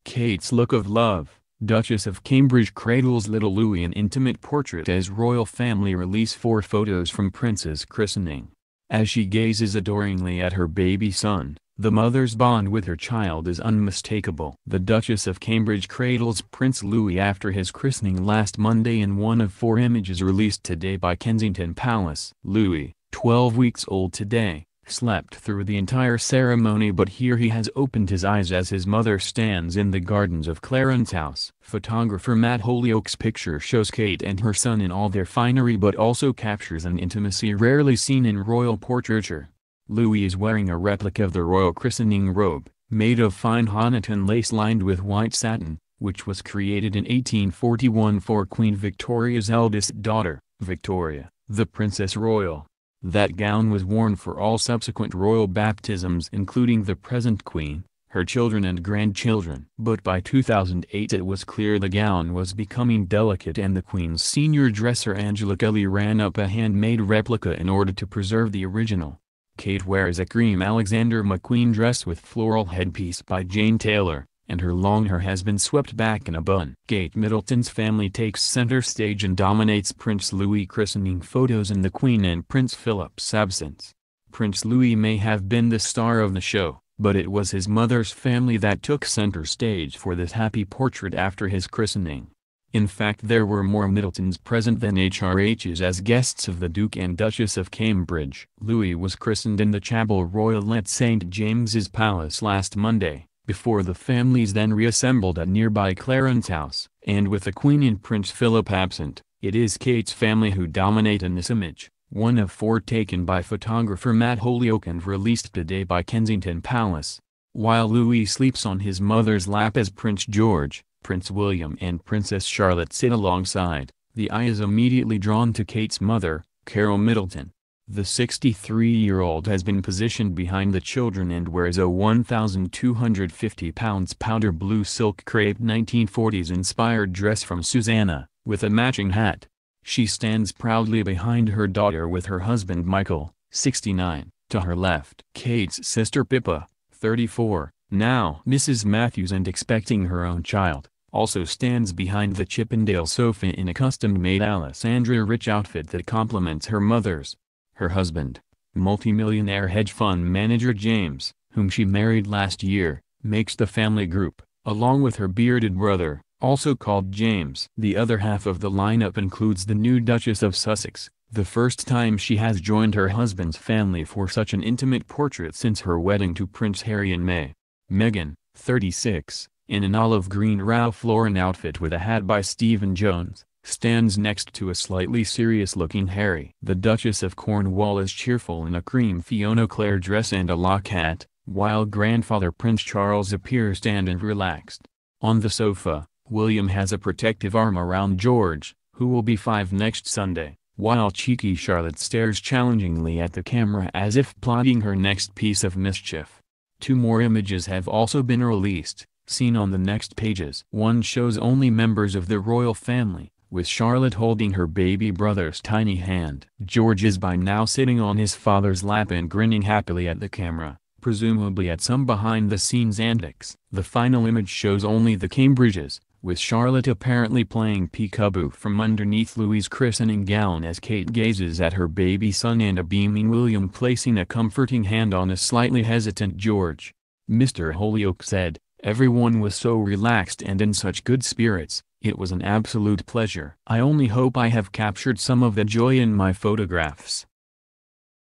Kate's look of love. Duchess of Cambridge cradles little Louis in intimate portrait as royal family release 4 photos from Prince's christening. As she gazes adoringly at her baby son, the mother's bond with her child is unmistakable. The Duchess of Cambridge cradles Prince Louis after his christening last Monday in one of 4 images released today by Kensington Palace. Louis, 12 weeks old today, slept through the entire ceremony, but here he has opened his eyes as his mother stands in the gardens of Clarence House. Photographer Matt Holyoke's picture shows Kate and her son in all their finery but also captures an intimacy rarely seen in royal portraiture. Louis is wearing a replica of the royal christening robe, made of fine Honiton lace lined with white satin, which was created in 1841 for Queen Victoria's eldest daughter, Victoria, the Princess Royal. That gown was worn for all subsequent royal baptisms including the present queen, her children and grandchildren. But by 2008 it was clear the gown was becoming delicate and the queen's senior dresser Angela Kelly ran up a handmade replica in order to preserve the original. Kate wears a cream Alexander McQueen dress with floral headpiece by Jane Taylor, and her long hair has been swept back in a bun. Kate Middleton's family takes center stage and dominates Prince Louis' christening photos in the Queen and Prince Philip's absence. Prince Louis may have been the star of the show, but it was his mother's family that took center stage for this happy portrait after his christening. In fact, there were more Middletons present than HRHs as guests of the Duke and Duchess of Cambridge. Louis was christened in the Chapel Royal at St. James's Palace last Monday, before the families then reassembled at nearby Clarence House. And with the Queen and Prince Philip absent, it is Kate's family who dominate in this image, one of 4 taken by photographer Matt Holyoke and released today by Kensington Palace. While Louis sleeps on his mother's lap as Prince George, Prince William and Princess Charlotte sit alongside, the eye is immediately drawn to Kate's mother, Carol Middleton. The 63-year-old has been positioned behind the children and wears a 1,250 pounds powder blue silk crepe 1940s-inspired dress from Susanna, with a matching hat. She stands proudly behind her daughter with her husband Michael, 69, to her left. Kate's sister Pippa, 34, now Mrs. Matthews and expecting her own child, also stands behind the Chippendale sofa in a custom-made Alessandra Rich outfit that complements her mother's. Her husband, multimillionaire hedge fund manager James, whom she married last year, makes the family group, along with her bearded brother, also called James. The other half of the lineup includes the new Duchess of Sussex, the first time she has joined her husband's family for such an intimate portrait since her wedding to Prince Harry in May. Meghan, 36, in an olive green Ralph Lauren outfit with a hat by Stephen Jones, stands next to a slightly serious-looking Harry. The Duchess of Cornwall is cheerful in a cream Fiona Clare dress and a lock hat, while grandfather Prince Charles appears tanned and relaxed. On the sofa, William has a protective arm around George, who will be 5 next Sunday, while cheeky Charlotte stares challengingly at the camera as if plotting her next piece of mischief. 2 more images have also been released, seen on the next pages. One shows only members of the royal family, with Charlotte holding her baby brother's tiny hand. George is by now sitting on his father's lap and grinning happily at the camera, presumably at some behind-the-scenes antics. The final image shows only the Cambridges, with Charlotte apparently playing peekaboo from underneath Louis's christening gown as Kate gazes at her baby son and a beaming William placing a comforting hand on a slightly hesitant George. Mr. Holyoke said, "Everyone was so relaxed and in such good spirits, it was an absolute pleasure. I only hope I have captured some of the joy in my photographs."